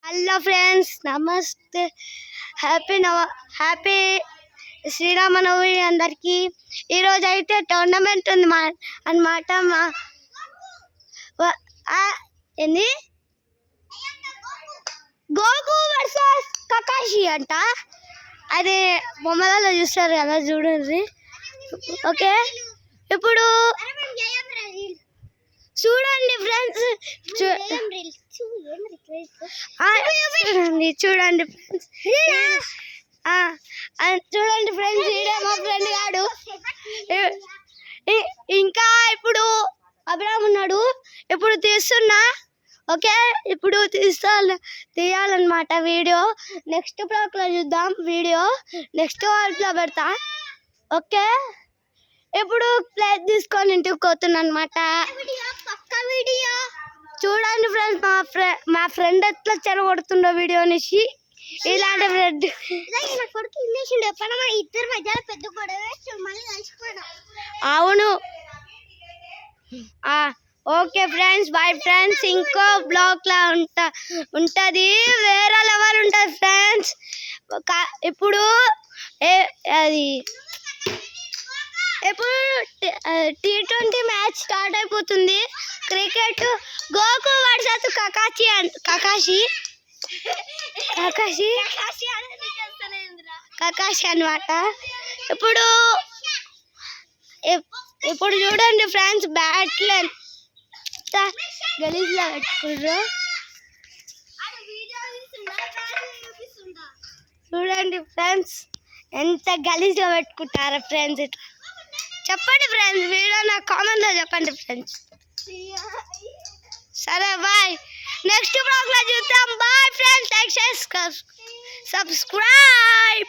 Hello friends, నమస్తే. Happy Sri Rama Navami అందరికీ. ఈరోజు అయితే టోర్నమెంట్ ఉంది అన్నమాట. ఏంది గోకు వర్సెస్ కకాషి అంట. అది బొమ్మలలో చూస్తారు కదా, చూడండి. ఓకే, ఇప్పుడు చూడండి ఫ్రెండ్స్, చూడండి ఫ్రెండ్స్, చూడండి ఫ్రెండ్స్. ఈడే మా ఫ్రెండ్ గాడు. ఇంకా ఇప్పుడు అబ్రామ్ ఉన్నాడు. ఇప్పుడు తీస్తున్నా. ఓకే, ఇప్పుడు తీయాలన్నమాట వీడియో. నెక్స్ట్ బ్లాగ్లో చూద్దాం. వీడియో నెక్స్ట్ వాటిలో పెడతా. ఓకే, ఇప్పుడు ప్లేస్ తీసుకొని ఇంటికి పోతున్నా అనమాట. చూడండి ఫ్రెండ్స్, మా ఫ్రెండ్ ఎట్లా చెరగొడుతుండో వీడియో నుంచి. ఇలాంటి ఫ్రెండ్ అవును. Okay friends, bye friends. ఇంకో బ్లాగ్ లా ఉంటది, వేరే లెవెల్ ఉంటుంది ఫ్రెండ్స్. ఇప్పుడు అది ఇప్పుడు T20 మ్యాచ్ స్టార్ట్ అయిపోతుంది. క్రికెట్ గోకు వర్సెస్ కకాషి అన్నమాట. ఇప్పుడు చూడండి ఫ్రెండ్స్, బ్యాట్లు ఎంత గలీజ్గా పెట్టుకుర్రు. చూడండి ఫ్రెండ్స్, ఎంత గలీజ్గా పెట్టుకుంటారా ఫ్రెండ్స్. ఇట్లా చెప్పండి ఫ్రెండ్స్, వీడియో నాకు కామెంట్లో చెప్పండి ఫ్రెండ్స్. సరే, బాయ్. నెక్స్ట్ బ్లాగ్లో చూద్దాం. Bye friends, like, share, subscribe.